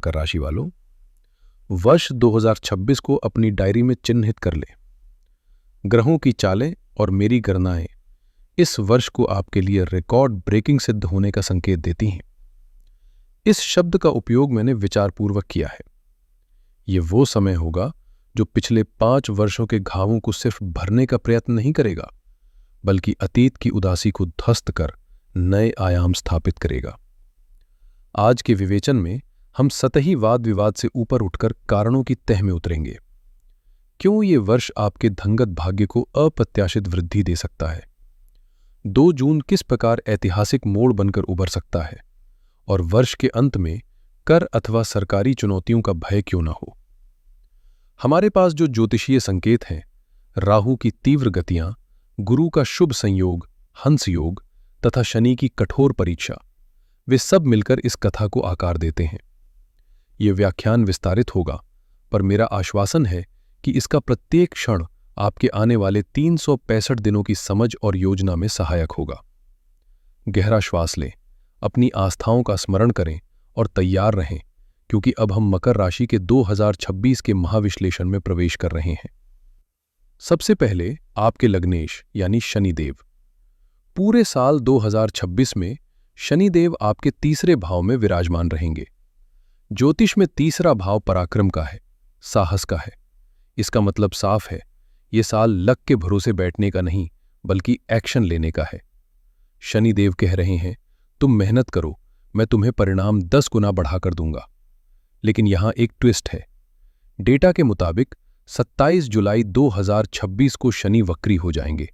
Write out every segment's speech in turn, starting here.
मकर राशि वालों, वर्ष 2026 को अपनी डायरी में चिन्हित कर लें। ग्रहों की चालें और मेरी गणनाएं इस वर्ष को आपके लिए रिकॉर्ड ब्रेकिंग सिद्ध होने का संकेत देती हैं। इस शब्द का उपयोग मैंने विचारपूर्वक किया है। ये वो समय होगा जो पिछले 5 वर्षों के घावों को सिर्फ भरने का प्रयत्न नहीं करेगा, बल्कि अतीत की उदासी को ध्वस्त कर नए आयाम स्थापित करेगा। आज के विवेचन में हम सतही वाद विवाद से ऊपर उठकर कारणों की तह में उतरेंगे। क्यों ये वर्ष आपके धनगत भाग्य को अप्रत्याशित वृद्धि दे सकता है? 2 जून किस प्रकार ऐतिहासिक मोड़ बनकर उभर सकता है? और वर्ष के अंत में कर अथवा सरकारी चुनौतियों का भय क्यों ना हो? हमारे पास जो ज्योतिषीय संकेत हैं, राहु की तीव्र गतियां, गुरु का शुभ संयोग, हंस योग तथा शनि की कठोर परीक्षा, वे सब मिलकर इस कथा को आकार देते हैं। ये व्याख्यान विस्तारित होगा, पर मेरा आश्वासन है कि इसका प्रत्येक क्षण आपके आने वाले 365 दिनों की समझ और योजना में सहायक होगा। गहरा श्वास लें, अपनी आस्थाओं का स्मरण करें और तैयार रहें, क्योंकि अब हम मकर राशि के 2026 के महाविश्लेषण में प्रवेश कर रहे हैं। सबसे पहले आपके लग्नेश यानी शनिदेव। पूरे साल 2026 में शनिदेव आपके तीसरे भाव में विराजमान रहेंगे। ज्योतिष में तीसरा भाव पराक्रम का है, साहस का है। इसका मतलब साफ है, ये साल लक के भरोसे बैठने का नहीं, बल्कि एक्शन लेने का है। शनिदेव कह रहे हैं, तुम मेहनत करो, मैं तुम्हें परिणाम 10 गुना बढ़ाकर दूंगा। लेकिन यहां एक ट्विस्ट है। डेटा के मुताबिक 27 जुलाई 2026 को शनि वक्री हो जाएंगे।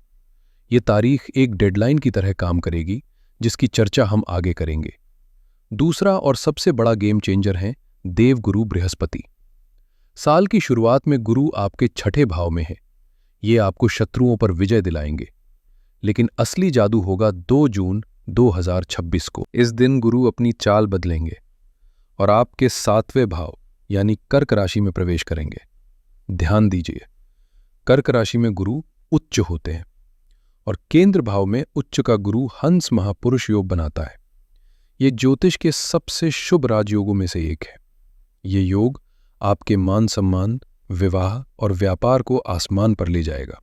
ये तारीख एक डेडलाइन की तरह काम करेगी, जिसकी चर्चा हम आगे करेंगे। दूसरा और सबसे बड़ा गेम चेंजर है देवगुरु बृहस्पति। साल की शुरुआत में गुरु आपके 6ठे भाव में है। ये आपको शत्रुओं पर विजय दिलाएंगे। लेकिन असली जादू होगा 2 जून 2026 को। इस दिन गुरु अपनी चाल बदलेंगे और आपके 7वें भाव यानी कर्क राशि में प्रवेश करेंगे। ध्यान दीजिए, कर्क राशि में गुरु उच्च होते हैं और केंद्र भाव में उच्च का गुरु हंस महापुरुष योग बनाता है। ये ज्योतिष के सबसे शुभ राजयोगों में से एक है। ये योग आपके मान सम्मान, विवाह और व्यापार को आसमान पर ले जाएगा।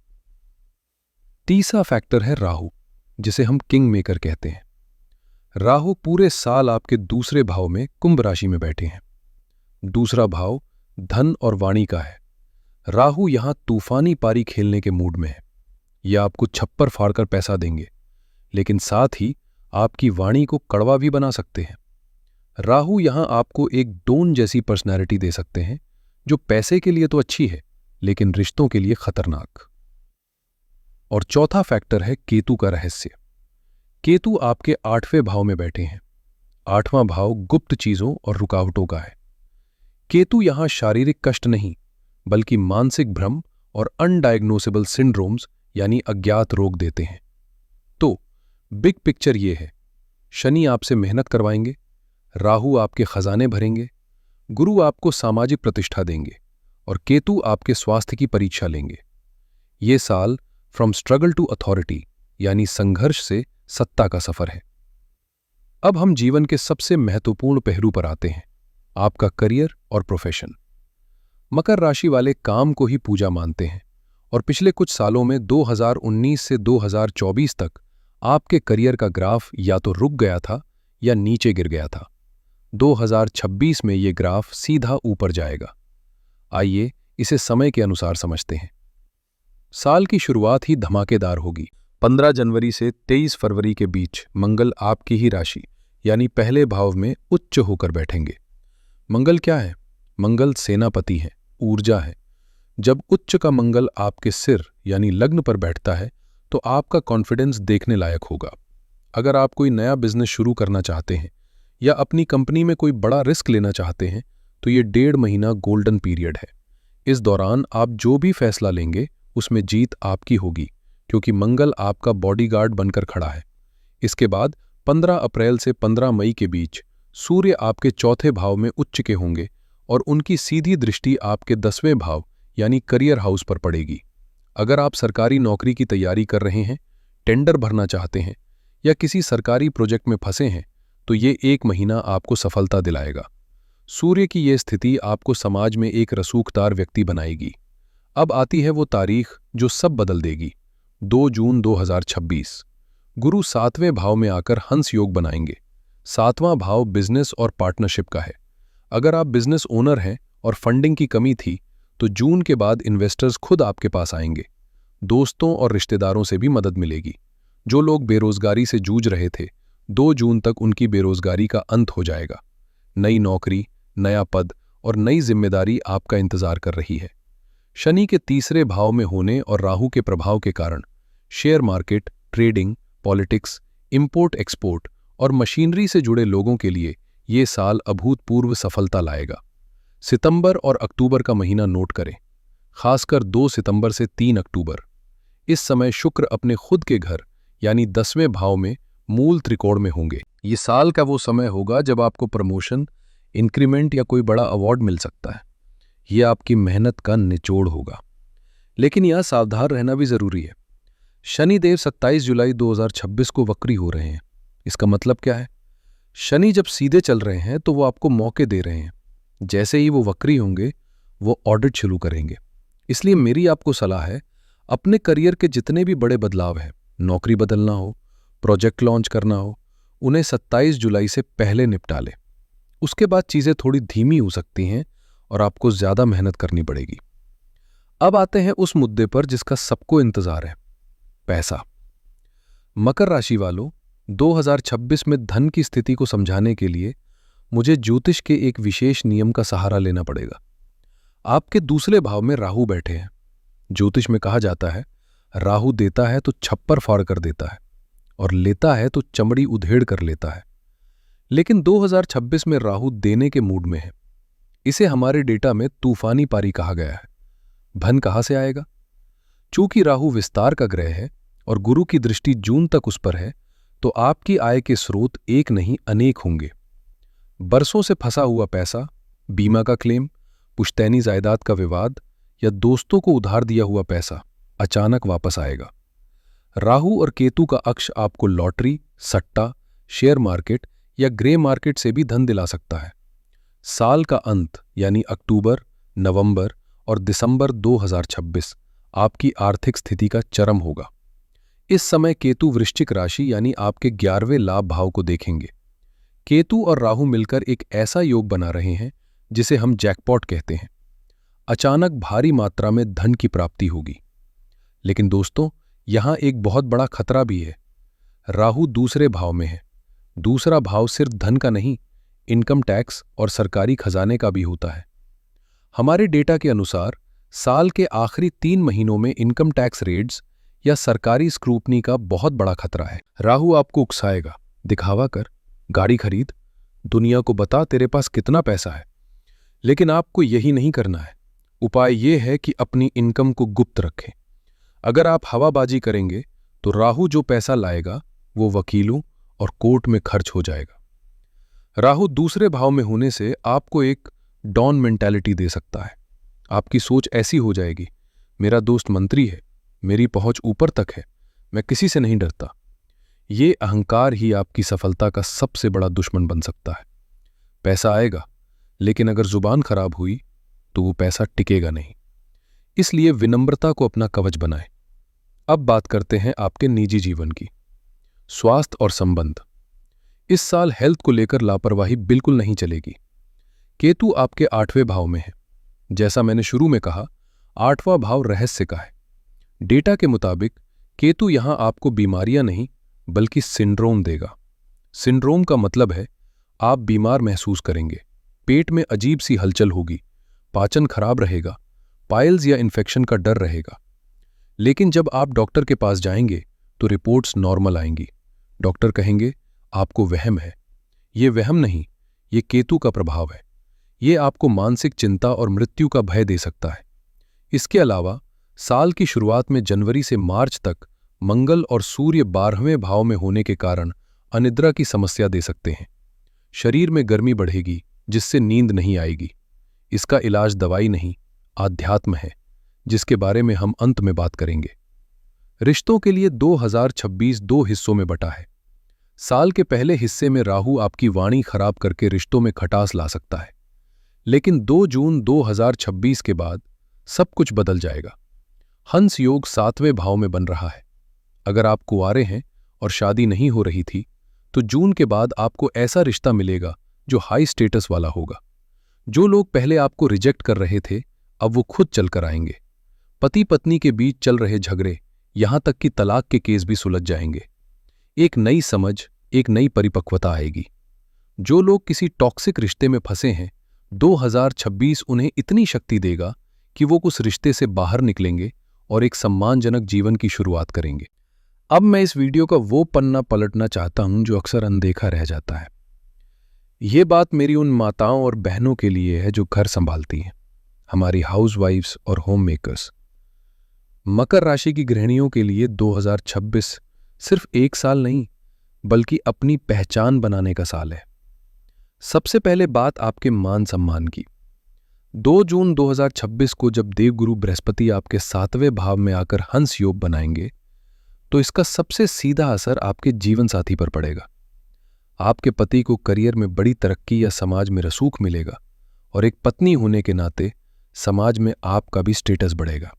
तीसरा फैक्टर है राहु, जिसे हम किंग मेकर कहते हैं। राहु पूरे साल आपके दूसरे भाव में कुंभ राशि में बैठे हैं। दूसरा भाव धन और वाणी का है। राहु यहां तूफानी पारी खेलने के मूड में है। यह आपको छप्पर फाड़कर पैसा देंगे, लेकिन साथ ही आपकी वाणी को कड़वा भी बना सकते हैं। राहु यहां आपको एक डोन जैसी पर्सनैलिटी दे सकते हैं, जो पैसे के लिए तो अच्छी है, लेकिन रिश्तों के लिए खतरनाक। और चौथा फैक्टर है केतु का रहस्य। केतु आपके 8वें भाव में बैठे हैं। 8वां भाव गुप्त चीजों और रुकावटों का है। केतु यहां शारीरिक कष्ट नहीं, बल्कि मानसिक भ्रम और अनडायग्नोसेबल सिंड्रोम्स यानी अज्ञात रोग देते हैं। तो बिग पिक्चर ये है, शनि आपसे मेहनत करवाएंगे, राहु आपके खजाने भरेंगे, गुरु आपको सामाजिक प्रतिष्ठा देंगे और केतु आपके स्वास्थ्य की परीक्षा लेंगे। ये साल फ्रॉम स्ट्रगल टू अथॉरिटी यानी संघर्ष से सत्ता का सफर है। अब हम जीवन के सबसे महत्वपूर्ण पहलू पर आते हैं, आपका करियर और प्रोफेशन। मकर राशि वाले काम को ही पूजा मानते हैं और पिछले कुछ सालों में 2019 से 2024 तक आपके करियर का ग्राफ या तो रुक गया था या नीचे गिर गया था। 2026 में ये ग्राफ सीधा ऊपर जाएगा। आइए इसे समय के अनुसार समझते हैं। साल की शुरुआत ही धमाकेदार होगी। 15 जनवरी से 23 फरवरी के बीच मंगल आपकी ही राशि यानी पहले भाव में उच्च होकर बैठेंगे। मंगल क्या है? मंगल सेनापति है, ऊर्जा है। जब उच्च का मंगल आपके सिर यानी लग्न पर बैठता है तो आपका कॉन्फिडेंस देखने लायक होगा। अगर आप कोई नया बिजनेस शुरू करना चाहते हैं या अपनी कंपनी में कोई बड़ा रिस्क लेना चाहते हैं तो ये 1.5 महीना गोल्डन पीरियड है। इस दौरान आप जो भी फैसला लेंगे उसमें जीत आपकी होगी, क्योंकि मंगल आपका बॉडीगार्ड बनकर खड़ा है। इसके बाद 15 अप्रैल से 15 मई के बीच सूर्य आपके 4थे भाव में उच्च के होंगे और उनकी सीधी दृष्टि आपके 10वें भाव यानी करियर हाउस पर पड़ेगी। अगर आप सरकारी नौकरी की तैयारी कर रहे हैं, टेंडर भरना चाहते हैं या किसी सरकारी प्रोजेक्ट में फंसे हैं तो ये 1 महीना आपको सफलता दिलाएगा। सूर्य की ये स्थिति आपको समाज में एक रसूखदार व्यक्ति बनाएगी। अब आती है वो तारीख जो सब बदल देगी। 2 जून 2026। गुरु 7वें भाव में आकर हंस योग बनाएंगे। 7वां भाव बिजनेस और पार्टनरशिप का है। अगर आप बिजनेस ओनर हैं और फंडिंग की कमी थी तो जून के बाद इन्वेस्टर्स खुद आपके पास आएंगे। दोस्तों और रिश्तेदारों से भी मदद मिलेगी। जो लोग बेरोजगारी से जूझ रहे थे, 2 जून तक उनकी बेरोजगारी का अंत हो जाएगा। नई नौकरी, नया पद और नई जिम्मेदारी आपका इंतजार कर रही है। शनि के तीसरे भाव में होने और राहु के प्रभाव के कारण share market, trading, politics, import export और मशीनरी से जुड़े लोगों के लिए ये साल अभूतपूर्व सफलता लाएगा। सितंबर और अक्टूबर का महीना नोट करें, खासकर 2 सितंबर से 3 अक्टूबर। इस समय शुक्र अपने खुद के घर यानी 10वें भाव में मूल त्रिकोण में होंगे। ये साल का वो समय होगा जब आपको प्रमोशन, इंक्रीमेंट या कोई बड़ा अवार्ड मिल सकता है। यह आपकी मेहनत का निचोड़ होगा। लेकिन यह सावधान रहना भी जरूरी है। शनिदेव 27 जुलाई 2026 को वक्री हो रहे हैं। इसका मतलब क्या है? शनि जब सीधे चल रहे हैं तो वो आपको मौके दे रहे हैं। जैसे ही वो वक्री होंगे, वो ऑडिट शुरू करेंगे। इसलिए मेरी आपको सलाह है, अपने करियर के जितने भी बड़े बदलाव हैं, नौकरी बदलना हो, प्रोजेक्ट लॉन्च करना हो, उन्हें 27 जुलाई से पहले निपटा लें। उसके बाद चीजें थोड़ी धीमी हो सकती हैं और आपको ज्यादा मेहनत करनी पड़ेगी। अब आते हैं उस मुद्दे पर जिसका सबको इंतजार है, पैसा। मकर राशि वालों, 2026 में धन की स्थिति को समझाने के लिए मुझे ज्योतिष के एक विशेष नियम का सहारा लेना पड़ेगा। आपके दूसरे भाव में राहु बैठे हैं। ज्योतिष में कहा जाता है, राहु देता है तो छप्पर फाड़ कर देता है और लेता है तो चमड़ी उधेड़ कर लेता है। लेकिन 2026 में राहु देने के मूड में है। इसे हमारे डेटा में तूफानी पारी कहा गया है। धन कहां से आएगा? चूंकि राहु विस्तार का ग्रह है और गुरु की दृष्टि जून तक उस पर है, तो आपकी आय के स्रोत एक नहीं अनेक होंगे। बरसों से फंसा हुआ पैसा, बीमा का क्लेम, पुश्तैनी जायदाद का विवाद या दोस्तों को उधार दिया हुआ पैसा अचानक वापस आएगा। राहु और केतु का अक्ष आपको लॉटरी, सट्टा, शेयर मार्केट या ग्रे मार्केट से भी धन दिला सकता है। साल का अंत यानी अक्टूबर, नवंबर और दिसंबर 2026 आपकी आर्थिक स्थिति का चरम होगा। इस समय केतु वृश्चिक राशि यानी आपके 11वें लाभ भाव को देखेंगे। केतु और राहु मिलकर एक ऐसा योग बना रहे हैं जिसे हम जैकपॉट कहते हैं। अचानक भारी मात्रा में धन की प्राप्ति होगी। लेकिन दोस्तों, यहां एक बहुत बड़ा खतरा भी है। राहु दूसरे भाव में है। दूसरा भाव सिर्फ धन का नहीं, इनकम टैक्स और सरकारी खजाने का भी होता है। हमारे डेटा के अनुसार साल के आखिरी 3 महीनों में इनकम टैक्स रेड्स या सरकारी स्क्रूटनी का बहुत बड़ा खतरा है। राहु आपको उकसाएगा, दिखावा कर, गाड़ी खरीद, दुनिया को बता तेरे पास कितना पैसा है। लेकिन आपको यही नहीं करना है। उपाय यह है कि अपनी इनकम को गुप्त रखें। अगर आप हवाबाजी करेंगे तो राहु जो पैसा लाएगा वो वकीलों और कोर्ट में खर्च हो जाएगा। राहु दूसरे भाव में होने से आपको एक डॉन मेंटालिटी दे सकता है। आपकी सोच ऐसी हो जाएगी, मेरा दोस्त मंत्री है, मेरी पहुंच ऊपर तक है, मैं किसी से नहीं डरता। ये अहंकार ही आपकी सफलता का सबसे बड़ा दुश्मन बन सकता है। पैसा आएगा, लेकिन अगर जुबान खराब हुई तो वो पैसा टिकेगा नहीं। इसलिए विनम्रता को अपना कवच बनाएं। अब बात करते हैं आपके निजी जीवन की। स्वास्थ्य और संबंध। इस साल हेल्थ को लेकर लापरवाही बिल्कुल नहीं चलेगी। केतु आपके 8वें भाव में है। जैसा मैंने शुरू में कहा, 8वां भाव रहस्य का है। डेटा के मुताबिक केतु यहां आपको बीमारियां नहीं बल्कि सिंड्रोम देगा। सिंड्रोम का मतलब है आप बीमार महसूस करेंगे, पेट में अजीब सी हलचल होगी, पाचन खराब रहेगा, पाइल्स या इन्फेक्शन का डर रहेगा। लेकिन जब आप डॉक्टर के पास जाएंगे तो रिपोर्ट्स नॉर्मल आएंगी। डॉक्टर कहेंगे आपको वहम है। ये वहम नहीं, ये केतु का प्रभाव है। ये आपको मानसिक चिंता और मृत्यु का भय दे सकता है। इसके अलावा साल की शुरुआत में जनवरी से मार्च तक मंगल और सूर्य 12वें भाव में होने के कारण अनिद्रा की समस्या दे सकते हैं। शरीर में गर्मी बढ़ेगी जिससे नींद नहीं आएगी। इसका इलाज दवाई नहीं, आध्यात्म है, जिसके बारे में हम अंत में बात करेंगे। रिश्तों के लिए 2026 2 हिस्सों में बटा है। साल के पहले हिस्से में राहु आपकी वाणी खराब करके रिश्तों में खटास ला सकता है। लेकिन 2 जून 2026 के बाद सब कुछ बदल जाएगा। हंस योग 7वें भाव में बन रहा है। अगर आप कुंवारे हैं और शादी नहीं हो रही थी, तो जून के बाद आपको ऐसा रिश्ता मिलेगा जो हाई स्टेटस वाला होगा। जो लोग पहले आपको रिजेक्ट कर रहे थे, अब वो खुद चलकर आएंगे। पति पत्नी के बीच चल रहे झगड़े, यहां तक कि तलाक के केस भी सुलझ जाएंगे। एक नई समझ, एक नई परिपक्वता आएगी। जो लोग किसी टॉक्सिक रिश्ते में फंसे हैं, 2026 उन्हें इतनी शक्ति देगा कि वो उस रिश्ते से बाहर निकलेंगे और एक सम्मानजनक जीवन की शुरुआत करेंगे। अब मैं इस वीडियो का वो पन्ना पलटना चाहता हूं जो अक्सर अनदेखा रह जाता है। ये बात मेरी उन माताओं और बहनों के लिए है जो घर संभालती हैं, हमारी हाउसवाइफ्स और होम मेकर्स। मकर राशि की गृहिणियों के लिए 2026 सिर्फ एक साल नहीं, बल्कि अपनी पहचान बनाने का साल है। सबसे पहले बात आपके मान सम्मान की। 2 जून 2026 को जब देवगुरु बृहस्पति आपके 7वें भाव में आकर हंस योग बनाएंगे, तो इसका सबसे सीधा असर आपके जीवन साथी पर पड़ेगा। आपके पति को करियर में बड़ी तरक्की या समाज में रसूख मिलेगा, और एक पत्नी होने के नाते समाज में आपका भी स्टेटस बढ़ेगा।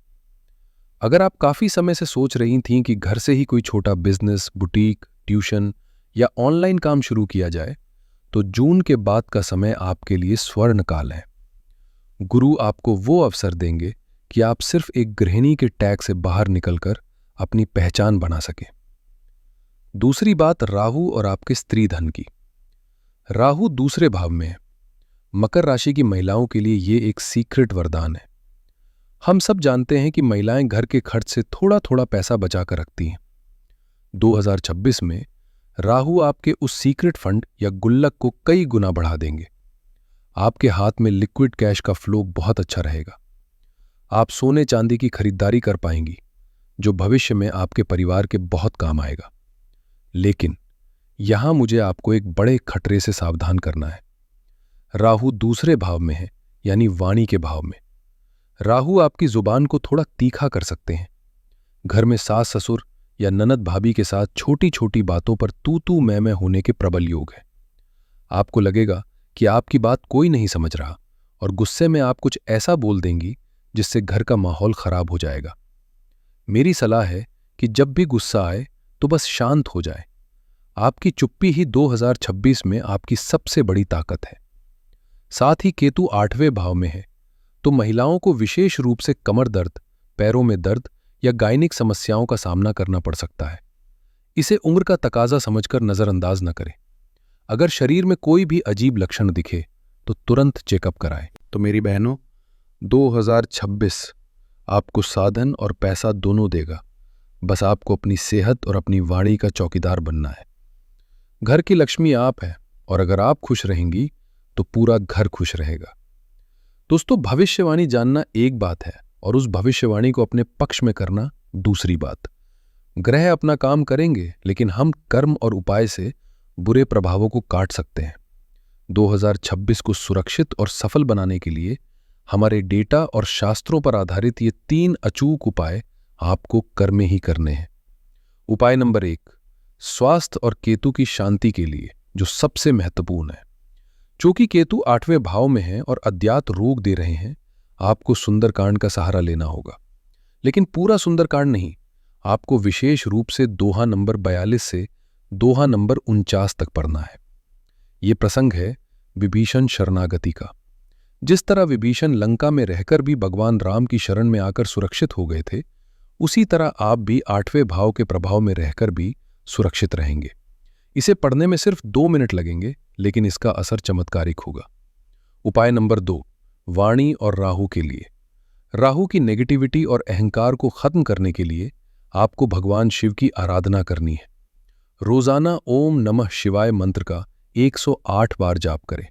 अगर आप काफी समय से सोच रही थीं कि घर से ही कोई छोटा बिजनेस, बुटीक, ट्यूशन या ऑनलाइन काम शुरू किया जाए, तो जून के बाद का समय आपके लिए स्वर्ण काल है। गुरु आपको वो अवसर देंगे कि आप सिर्फ एक गृहिणी के टैग से बाहर निकलकर अपनी पहचान बना सकें। दूसरी बात राहु और आपके स्त्री धन की। राहु दूसरे भाव में है। मकर राशि की महिलाओं के लिए ये एक सीक्रेट वरदान है। हम सब जानते हैं कि महिलाएं घर के खर्च से थोड़ा थोड़ा पैसा बचाकर रखती हैं। 2026 में राहु आपके उस सीक्रेट फंड या गुल्लक को कई गुना बढ़ा देंगे। आपके हाथ में लिक्विड कैश का फ्लो बहुत अच्छा रहेगा। आप सोने चांदी की खरीदारी कर पाएंगी, जो भविष्य में आपके परिवार के बहुत काम आएगा। लेकिन यहां मुझे आपको एक बड़े खतरे से सावधान करना है। राहु दूसरे भाव में है, यानी वाणी के भाव में। राहु आपकी जुबान को थोड़ा तीखा कर सकते हैं। घर में सास ससुर या ननद भाभी के साथ छोटी छोटी बातों पर तू तू मैं होने के प्रबल योग है। आपको लगेगा कि आपकी बात कोई नहीं समझ रहा, और गुस्से में आप कुछ ऐसा बोल देंगी जिससे घर का माहौल खराब हो जाएगा। मेरी सलाह है कि जब भी गुस्सा आए तो बस शांत हो जाए। आपकी चुप्पी ही 2026 में आपकी सबसे बड़ी ताकत है। साथ ही केतु 8वें भाव में है, तो महिलाओं को विशेष रूप से कमर दर्द, पैरों में दर्द या गायनिक समस्याओं का सामना करना पड़ सकता है। इसे उम्र का तकाजा समझकर नजरअंदाज न करें। अगर शरीर में कोई भी अजीब लक्षण दिखे तो तुरंत चेकअप कराएं। तो मेरी बहनों, 2026 आपको साधन और पैसा दोनों देगा। बस आपको अपनी सेहत और अपनी वाणी का चौकीदार बनना है। घर की लक्ष्मी आप है, और अगर आप खुश रहेंगी तो पूरा घर खुश रहेगा। दोस्तों, भविष्यवाणी जानना एक बात है और उस भविष्यवाणी को अपने पक्ष में करना दूसरी बात। ग्रह अपना काम करेंगे, लेकिन हम कर्म और उपाय से बुरे प्रभावों को काट सकते हैं। 2026 को सुरक्षित और सफल बनाने के लिए हमारे डेटा और शास्त्रों पर आधारित ये 3 अचूक उपाय आपको करने ही करने हैं। उपाय नंबर 1, स्वास्थ्य और केतु की शांति के लिए, जो सबसे महत्वपूर्ण है। चूंकि केतु 8वें भाव में है और अज्ञात रोग दे रहे हैं, आपको सुंदरकांड का सहारा लेना होगा। लेकिन पूरा सुंदरकांड नहीं, आपको विशेष रूप से दोहा नंबर 42 से दोहा नंबर 49 तक पढ़ना है। ये प्रसंग है विभीषण शरणागति का। जिस तरह विभीषण लंका में रहकर भी भगवान राम की शरण में आकर सुरक्षित हो गए थे, उसी तरह आप भी 8वें भाव के प्रभाव में रहकर भी सुरक्षित रहेंगे। इसे पढ़ने में सिर्फ 2 मिनट लगेंगे, लेकिन इसका असर चमत्कारिक होगा। उपाय नंबर 2, वाणी और राहु के लिए। राहु की नेगेटिविटी और अहंकार को खत्म करने के लिए आपको भगवान शिव की आराधना करनी है। रोजाना ओम नमः शिवाय मंत्र का 108 बार जाप करें।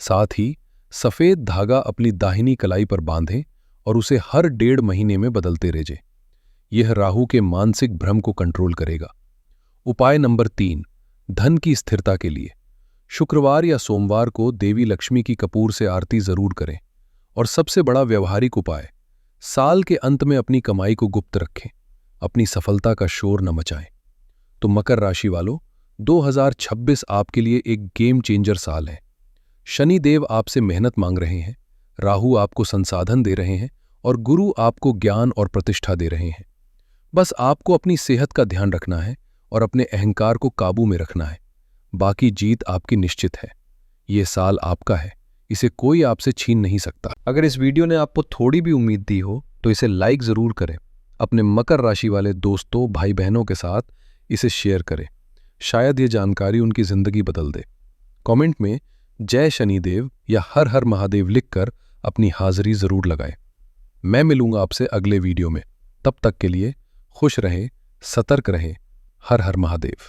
साथ ही सफेद धागा अपनी दाहिनी कलाई पर बांधें और उसे हर 1.5 महीने में बदलते रहें। यह राहु के मानसिक भ्रम को कंट्रोल करेगा। उपाय नंबर 3, धन की स्थिरता के लिए। शुक्रवार या सोमवार को देवी लक्ष्मी की कपूर से आरती जरूर करें। और सबसे बड़ा व्यवहारिक उपाय, साल के अंत में अपनी कमाई को गुप्त रखें, अपनी सफलता का शोर न मचाएं। तो मकर राशि वालों, 2026 आपके लिए एक गेम चेंजर साल है। शनि देव आपसे मेहनत मांग रहे हैं, राहु आपको संसाधन दे रहे हैं और गुरु आपको ज्ञान और प्रतिष्ठा दे रहे हैं। बस आपको अपनी सेहत का ध्यान रखना है और अपने अहंकार को काबू में रखना है। बाकी जीत आपकी निश्चित है। ये साल आपका है, इसे कोई आपसे छीन नहीं सकता। अगर इस वीडियो ने आपको थोड़ी भी उम्मीद दी हो तो इसे लाइक जरूर करें। अपने मकर राशि वाले दोस्तों, भाई बहनों के साथ इसे शेयर करें। शायद ये जानकारी उनकी जिंदगी बदल दे। कमेंट में जय शनिदेव या हर हर महादेव लिखकर अपनी हाजिरी जरूर लगाएं। मैं मिलूंगा आपसे अगले वीडियो में। तब तक के लिए खुश रहें, सतर्क रहें। हर हर महादेव।